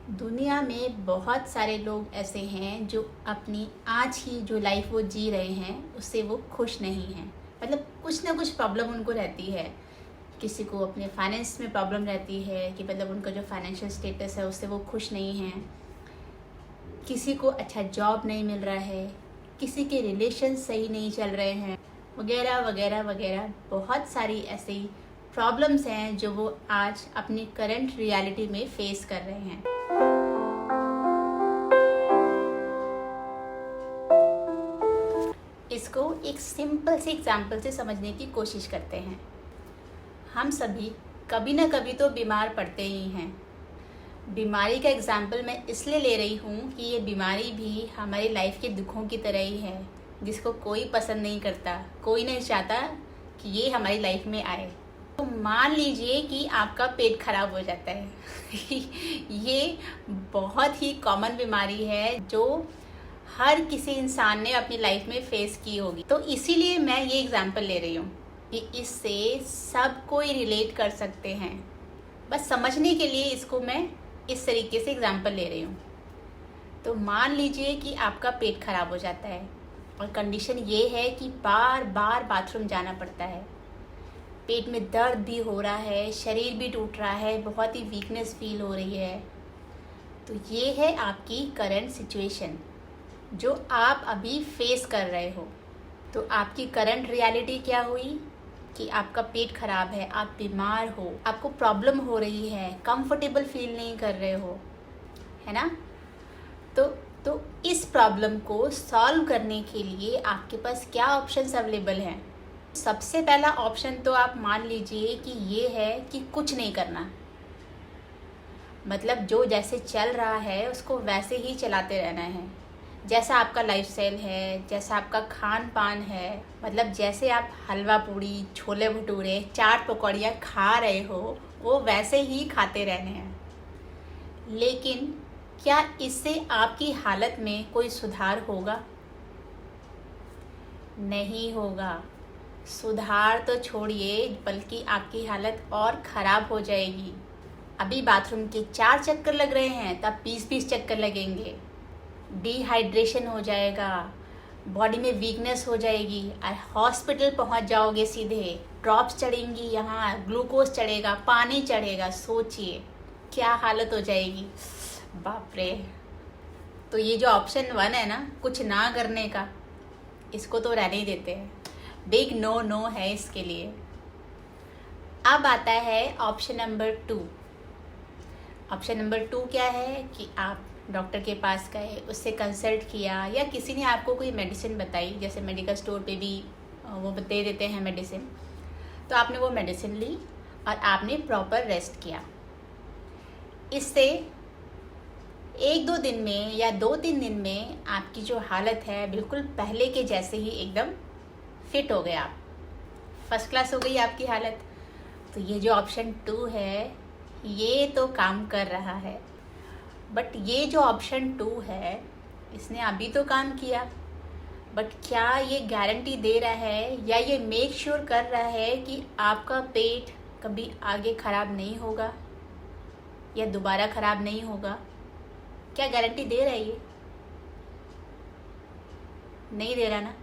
दुनिया में बहुत सारे लोग ऐसे हैं जो अपनी आज की जो लाइफ वो जी रहे हैं उससे वो खुश नहीं हैं। मतलब कुछ ना कुछ प्रॉब्लम उनको रहती है। किसी को अपने फाइनेंस में प्रॉब्लम रहती है कि मतलब उनका जो फाइनेंशियल स्टेटस है उससे वो खुश नहीं हैं। किसी को अच्छा जॉब नहीं मिल रहा है, किसी के रिलेशन सही नहीं चल रहे हैं, वगैरह वगैरह वगैरह। बहुत सारी ऐसी प्रॉब्लम्स हैं जो वो आज अपनी करंट रियलिटी में फेस कर रहे हैं। इसको एक सिंपल से एग्जाम्पल से समझने की कोशिश करते हैं। हम सभी कभी ना कभी तो बीमार पड़ते ही हैं। बीमारी का एग्जाम्पल मैं इसलिए ले रही हूँ कि ये बीमारी भी हमारी लाइफ के दुखों की तरह ही है, जिसको कोई पसंद नहीं करता, कोई नहीं चाहता कि ये हमारी लाइफ में आए। तो मान लीजिए कि आपका पेट खराब हो जाता है ये बहुत ही कॉमन बीमारी है जो हर किसी इंसान ने अपनी लाइफ में फेस की होगी। तो इसीलिए मैं ये एग्जाम्पल ले रही हूँ कि इससे सब कोई रिलेट कर सकते हैं। बस समझने के लिए इसको मैं इस तरीके से एग्जाम्पल ले रही हूँ। तो मान लीजिए कि आपका पेट खराब हो जाता है और कंडीशन ये है कि बार बार बाथरूम जाना पड़ता है। पेट में दर्द भी हो रहा है, शरीर भी टूट रहा है, बहुत ही वीकनेस फील हो रही है। तो ये है आपकी करंट सिचुएशन जो आप अभी फेस कर रहे हो। तो आपकी करंट रियलिटी क्या हुई कि आपका पेट खराब है, आप बीमार हो, आपको प्रॉब्लम हो रही है, कंफर्टेबल फील नहीं कर रहे हो, है ना। तो इस प्रॉब्लम को सॉल्व करने के लिए आपके पास क्या ऑप्शंस अवेलेबल हैं। सबसे पहला ऑप्शन तो आप मान लीजिए कि ये है कि कुछ नहीं करना। मतलब जो जैसे चल रहा है उसको वैसे ही चलाते रहना है। जैसा आपका लाइफस्टाइल है, जैसा आपका खान पान है, मतलब जैसे आप हलवा पूड़ी, छोले भटूरे, चाट पकौड़ियाँ खा रहे हो वो वैसे ही खाते रहने हैं। लेकिन क्या इससे आपकी हालत में कोई सुधार होगा? नहीं होगा। सुधार तो छोड़िए, बल्कि आपकी हालत और ख़राब हो जाएगी। अभी बाथरूम के 4 चक्कर लग रहे हैं, तब 20-20 चक्कर लगेंगे। डिहाइड्रेशन हो जाएगा, बॉडी में वीकनेस हो जाएगी और हॉस्पिटल पहुंच जाओगे सीधे। ड्रॉप्स चढ़ेंगी, यहाँ ग्लूकोज चढ़ेगा, पानी चढ़ेगा। सोचिए क्या हालत हो जाएगी, बाप रे। तो ये जो ऑप्शन 1 है ना, कुछ ना करने का, इसको तो रहने ही देते हैं। बिग नो नो है इसके लिए। अब आता है ऑप्शन नंबर 2। ऑप्शन नंबर 2 क्या है कि आप डॉक्टर के पास गए, उससे कंसल्ट किया, या किसी ने आपको कोई मेडिसिन बताई, जैसे मेडिकल स्टोर पे भी वो दे देते हैं मेडिसिन। तो आपने वो मेडिसिन ली और आपने प्रॉपर रेस्ट किया। इससे 1-2 दिन में या 2-3 दिन में आपकी जो हालत है बिल्कुल पहले के जैसे ही एकदम फिट हो गया, आप फर्स्ट क्लास हो गई आपकी हालत। तो ये जो ऑप्शन 2 है ये तो काम कर रहा है। बट ये जो ऑप्शन 2 है इसने अभी तो काम किया, बट क्या ये गारंटी दे रहा है या ये मेक श्योर कर रहा है कि आपका पेट कभी आगे ख़राब नहीं होगा या दोबारा ख़राब नहीं होगा? क्या गारंटी दे रहा है ये? नहीं दे रहा ना।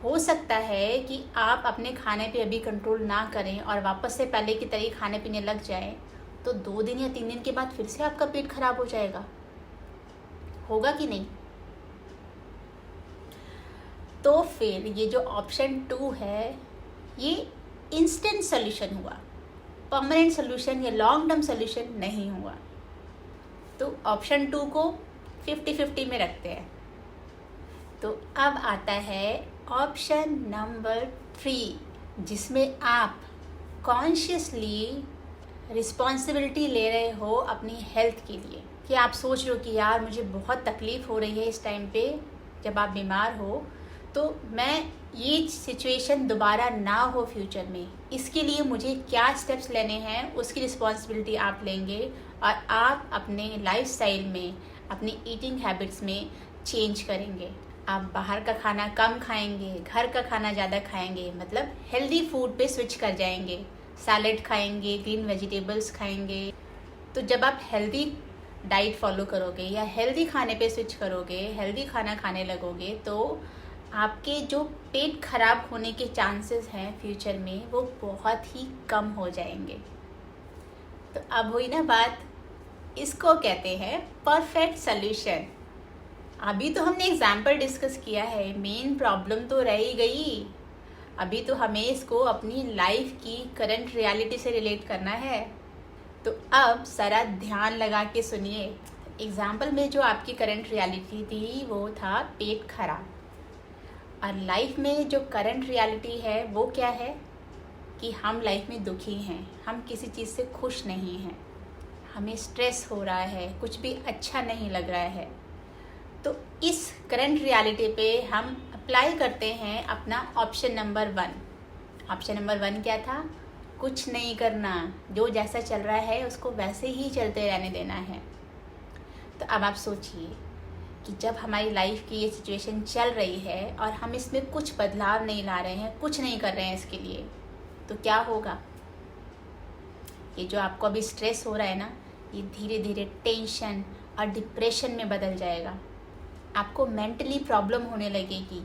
हो सकता है कि आप अपने खाने पे अभी कंट्रोल ना करें और वापस से पहले की तरह खाने पीने लग जाएं, तो 2 दिन या 3 दिन के बाद फिर से आपका पेट खराब हो जाएगा। होगा कि नहीं? तो फिर ये जो ऑप्शन 2 है ये इंस्टेंट सोल्यूशन हुआ, परमानेंट सोल्यूशन या लॉन्ग टर्म सोल्यूशन नहीं हुआ। तो ऑप्शन 2 को 50-50 में रखते हैं। तो अब आता है ऑप्शन नंबर 3, जिसमें आप कॉन्शियसली रिस्पॉन्सिबिलिटी ले रहे हो अपनी हेल्थ के लिए। कि आप सोच रहे हो कि यार मुझे बहुत तकलीफ़ हो रही है इस टाइम पे, जब आप बीमार हो, तो मैं ये सिचुएशन दोबारा ना हो फ्यूचर में, इसके लिए मुझे क्या स्टेप्स लेने हैं उसकी रिस्पॉन्सिबिलिटी आप लेंगे और आप अपने लाइफस्टाइल में, अपनी ईटिंग हैबिट्स में चेंज करेंगे। आप बाहर का खाना कम खाएंगे, घर का खाना ज़्यादा खाएंगे, मतलब हेल्दी फूड पे स्विच कर जाएंगे। सैलेड खाएंगे, ग्रीन वेजिटेबल्स खाएंगे। तो जब आप हेल्दी डाइट फॉलो करोगे या हेल्दी खाने पे स्विच करोगे, हेल्दी खाना खाने लगोगे, तो आपके जो पेट खराब होने के चांसेस हैं फ्यूचर में वो बहुत ही कम हो जाएंगे। तो अब हुई ना बात, इसको कहते हैं परफेक्ट सॉल्यूशन। अभी तो हमने एग्जाम्पल डिस्कस किया है, मेन प्रॉब्लम तो रह ही गई। अभी तो हमें इसको अपनी लाइफ की करंट रियलिटी से रिलेट करना है। तो अब ज़रा ध्यान लगा के सुनिए। एग्जाम्पल में जो आपकी करंट रियलिटी थी वो था पेट खराब, और लाइफ में जो करंट रियलिटी है वो क्या है कि हम लाइफ में दुखी हैं, हम किसी चीज़ से खुश नहीं हैं, हमें स्ट्रेस हो रहा है, कुछ भी अच्छा नहीं लग रहा है। तो इस करंट रियलिटी पे हम अप्लाई करते हैं अपना ऑप्शन नंबर 1। ऑप्शन नंबर 1 क्या था? कुछ नहीं करना, जो जैसा चल रहा है उसको वैसे ही चलते रहने देना है। तो अब आप सोचिए कि जब हमारी लाइफ की ये सिचुएशन चल रही है और हम इसमें कुछ बदलाव नहीं ला रहे हैं, कुछ नहीं कर रहे हैं इसके लिए, तो क्या होगा? ये जो आपको अभी स्ट्रेस हो रहा है ना, ये धीरे धीरे टेंशन और डिप्रेशन में बदल जाएगा। आपको मेंटली प्रॉब्लम होने लगेगी,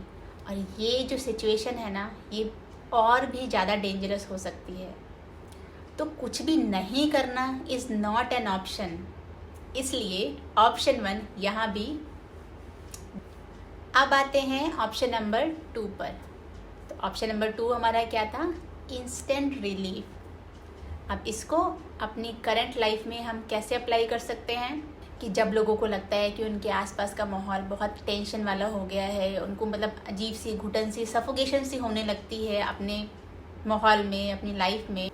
और ये जो सिचुएशन है ना, ये और भी ज़्यादा डेंजरस हो सकती है। तो कुछ भी नहीं करना इज़ नॉट एन ऑप्शन, इसलिए ऑप्शन 1 यहाँ भी। अब आते हैं ऑप्शन नंबर 2 पर। तो ऑप्शन नंबर 2 हमारा क्या था? Instant relief. अब इसको अपनी करंट लाइफ में हम कैसे अप्लाई कर सकते हैं कि जब लोगों को लगता है कि उनके आसपास का माहौल बहुत टेंशन वाला हो गया है, उनको मतलब अजीब सी घुटन सी सफोकेशन सी होने लगती है अपने माहौल में, अपनी लाइफ में,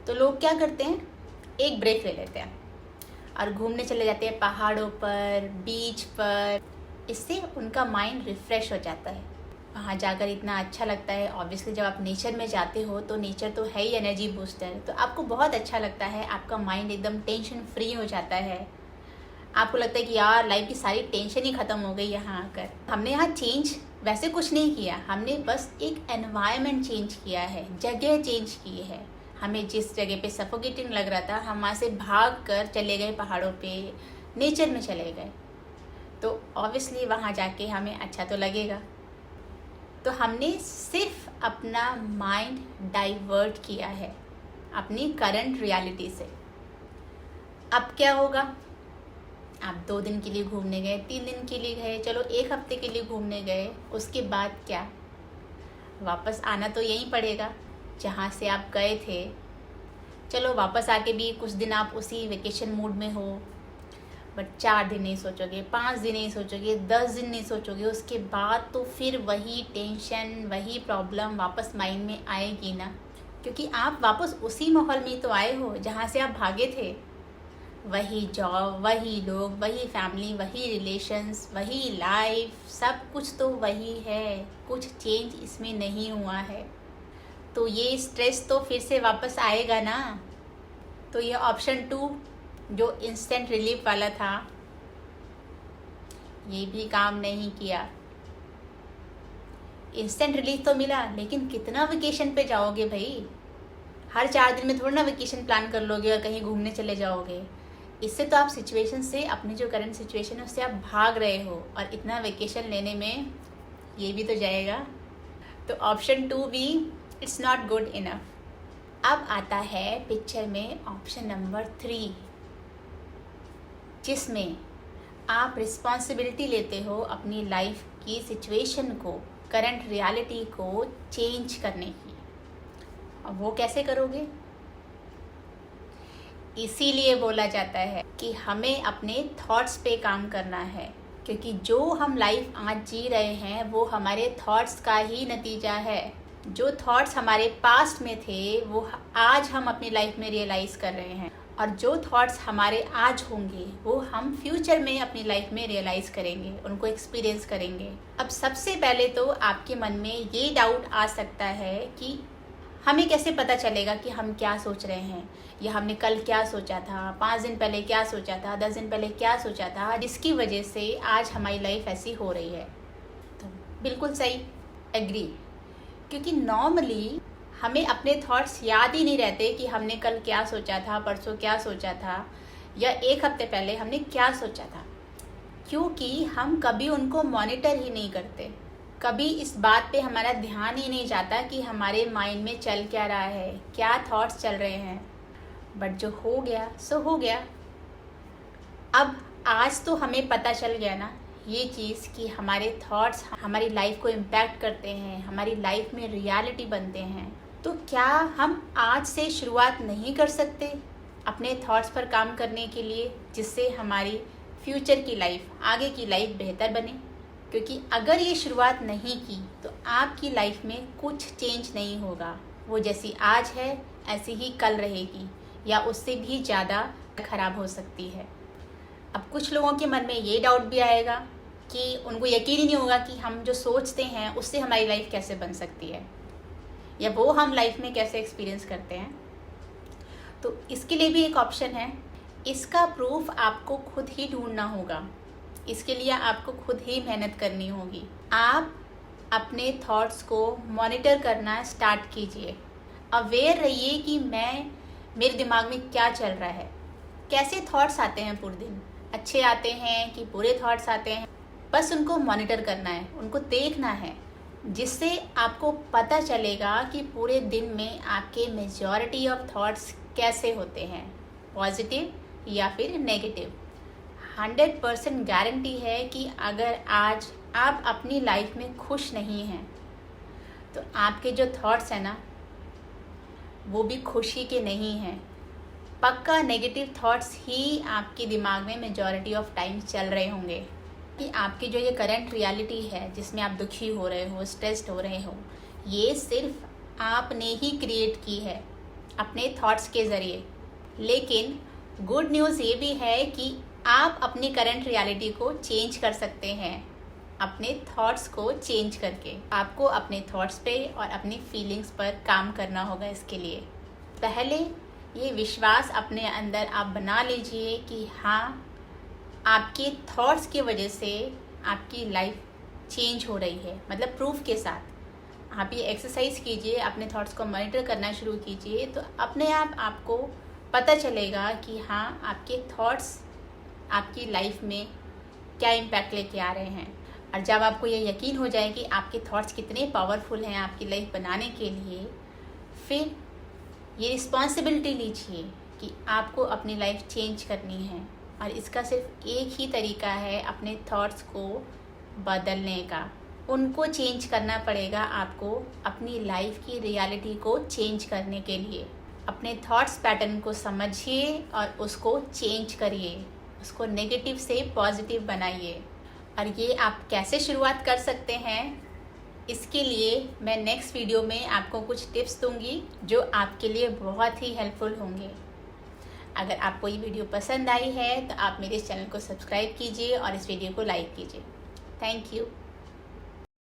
तो लोग क्या करते हैं? एक ब्रेक ले लेते हैं और घूमने चले जाते हैं पहाड़ों पर, बीच पर। इससे उनका माइंड रिफ़्रेश हो जाता है। वहाँ जाकर इतना अच्छा लगता है। ऑब्वियसली जब आप नेचर में जाते हो तो नेचर तो है ही एनर्जी बूस्टर, तो आपको बहुत अच्छा लगता है, आपका माइंड एकदम टेंशन फ्री हो जाता है। आपको लगता है कि यार लाइफ की सारी टेंशन ही ख़त्म हो गई यहाँ आकर। हमने यहाँ चेंज वैसे कुछ नहीं किया, हमने बस एक एनवायरनमेंट चेंज किया है, जगह चेंज की है। हमें जिस जगह पे सफोकेटिंग लग रहा था, हम वहाँ से भाग कर चले गए पहाड़ों पे, नेचर में चले गए, तो ऑब्वियसली वहाँ जाके हमें अच्छा तो लगेगा। तो हमने सिर्फ अपना माइंड डाइवर्ट किया है अपनी करंट रियलिटी से। अब क्या होगा? आप 2 दिन के लिए घूमने गए, 3 दिन के लिए गए, चलो 1 हफ्ते के लिए घूमने गए, उसके बाद क्या? वापस आना तो यहीं पड़ेगा जहाँ से आप गए थे। चलो वापस आके भी कुछ दिन आप उसी वेकेशन मूड में हो, बट 4 दिन नहीं सोचोगे, 5 दिन नहीं सोचोगे, 10 दिन नहीं सोचोगे, उसके बाद तो फिर वही टेंशन, वही प्रॉब्लम वापस माइंड में आएगी ना, क्योंकि आप वापस उसी माहौल में तो आए हो जहाँ से आप भागे थे। वही जॉब, वही लोग, वही फैमिली, वही रिलेशंस, वही लाइफ, सब कुछ तो वही है, कुछ चेंज इसमें नहीं हुआ है। तो ये स्ट्रेस तो फिर से वापस आएगा ना। तो ये ऑप्शन 2 जो इंस्टेंट रिलीफ वाला था, ये भी काम नहीं किया। इंस्टेंट रिलीफ तो मिला, लेकिन कितना वेकेशन पे जाओगे भाई? हर 4 दिन में थोड़ा ना वेकेशन प्लान कर लोगे और कहीं घूमने चले जाओगे। इससे तो आप सिचुएशन से, अपनी जो करंट सिचुएशन है उससे आप भाग रहे हो, और इतना वेकेशन लेने में ये भी तो जाएगा। तो ऑप्शन 2 भी इट्स नॉट गुड इनफ। अब आता है पिक्चर में ऑप्शन नंबर 3, जिसमें आप रिस्पॉन्सिबिलिटी लेते हो अपनी लाइफ की सिचुएशन को, करंट रियलिटी को चेंज करने की। अब वो कैसे करोगे? इसीलिए बोला जाता है कि हमें अपने थॉट्स पे काम करना है, क्योंकि जो हम लाइफ आज जी रहे हैं वो हमारे थॉट्स का ही नतीजा है। जो थॉट्स हमारे पास्ट में थे वो आज हम अपनी लाइफ में रियलाइज़ कर रहे हैं, और जो थॉट्स हमारे आज होंगे वो हम फ्यूचर में अपनी लाइफ में रियलाइज़ करेंगे, उनको एक्सपीरियंस करेंगे। अब सबसे पहले तो आपके मन में ये डाउट आ सकता है कि हमें कैसे पता चलेगा कि हम क्या सोच रहे हैं, या हमने कल क्या सोचा था, 5 दिन पहले क्या सोचा था, 10 दिन पहले क्या सोचा था, जिसकी वजह से आज हमारी लाइफ ऐसी हो रही है। तो बिल्कुल सही, एग्री। क्योंकि नॉर्मली हमें अपने थॉट्स याद ही नहीं रहते कि हमने कल क्या सोचा था, परसों क्या सोचा था, या एक हफ्ते पहले हमने क्या सोचा था, क्योंकि हम कभी उनको मॉनिटर ही नहीं करते। कभी इस बात पे हमारा ध्यान ही नहीं जाता कि हमारे माइंड में चल क्या रहा है, क्या थॉट्स चल रहे हैं। बट जो हो गया सो हो गया। अब आज तो हमें पता चल गया ना ये चीज़ कि हमारे थॉट्स हमारी लाइफ को इम्पैक्ट करते हैं, हमारी लाइफ में रियलिटी बनते हैं। तो क्या हम आज से शुरुआत नहीं कर सकते अपने थॉट्स पर काम करने के लिए, जिससे हमारी फ्यूचर की लाइफ, आगे की लाइफ बेहतर बने? क्योंकि अगर ये शुरुआत नहीं की तो आपकी लाइफ में कुछ चेंज नहीं होगा। वो जैसी आज है ऐसी ही कल रहेगी, या उससे भी ज़्यादा खराब हो सकती है। अब कुछ लोगों के मन में ये डाउट भी आएगा कि उनको यकीन ही नहीं होगा कि हम जो सोचते हैं उससे हमारी लाइफ कैसे बन सकती है, या वो हम लाइफ में कैसे एक्सपीरियंस करते हैं। तो इसके लिए भी एक ऑप्शन है। इसका प्रूफ आपको खुद ही ढूंढना होगा। इसके लिए आपको खुद ही मेहनत करनी होगी। आप अपने थॉट्स को मॉनिटर करना स्टार्ट कीजिए। अवेयर रहिए कि मेरे दिमाग में क्या चल रहा है, कैसे थॉट्स आते हैं पूरे दिन, अच्छे आते हैं कि बुरे थॉट्स आते हैं। बस उनको मॉनिटर करना है, उनको देखना है, जिससे आपको पता चलेगा कि पूरे दिन में आपके मेजॉरिटी ऑफ थॉट्स कैसे होते हैं, पॉजिटिव या फिर नेगेटिव। 100% गारंटी है कि अगर आज आप अपनी लाइफ में खुश नहीं हैं तो आपके जो थॉट्स हैं ना वो भी खुशी के नहीं हैं। पक्का नेगेटिव थॉट्स ही आपके दिमाग में मेजॉरिटी ऑफ टाइम चल रहे होंगे। कि आपकी जो ये करंट रियलिटी है जिसमें आप दुखी हो रहे हो, स्ट्रेस्ड हो रहे हो, ये सिर्फ आपने ही क्रिएट की है अपने थॉट्स के ज़रिए। लेकिन गुड न्यूज़ ये भी है कि आप अपनी करंट रियलिटी को चेंज कर सकते हैं अपने थॉट्स को चेंज करके। आपको अपने थॉट्स पे और अपनी फीलिंग्स पर काम करना होगा। इसके लिए पहले ये विश्वास अपने अंदर आप बना लीजिए कि हाँ, आपके थॉट्स की वजह से आपकी लाइफ चेंज हो रही है, मतलब प्रूफ के साथ। आप ये एक्सरसाइज कीजिए, अपने थॉट्स को मॉनिटर करना शुरू कीजिए, तो अपने आप आपको पता चलेगा कि हाँ, आपके थॉट्स आपकी लाइफ में क्या इम्पैक्ट लेके आ रहे हैं। और जब आपको ये यकीन हो जाए कि आपके थॉट्स कितने पावरफुल हैं आपकी लाइफ बनाने के लिए, फिर ये रिस्पॉन्सिबिलिटी लीजिए कि आपको अपनी लाइफ चेंज करनी है। और इसका सिर्फ एक ही तरीका है अपने थॉट्स को बदलने का। उनको चेंज करना पड़ेगा आपको अपनी लाइफ की रियलिटी को चेंज करने के लिए। अपने थॉट्स पैटर्न को समझिए और उसको चेंज करिए, उसको नेगेटिव से पॉजिटिव बनाइए। और ये आप कैसे शुरुआत कर सकते हैं, इसके लिए मैं नेक्स्ट वीडियो में आपको कुछ टिप्स दूंगी जो आपके लिए बहुत ही हेल्पफुल होंगे। अगर आपको ये वीडियो पसंद आई है तो आप मेरे इस चैनल को सब्सक्राइब कीजिए और इस वीडियो को लाइक कीजिए। Thank you.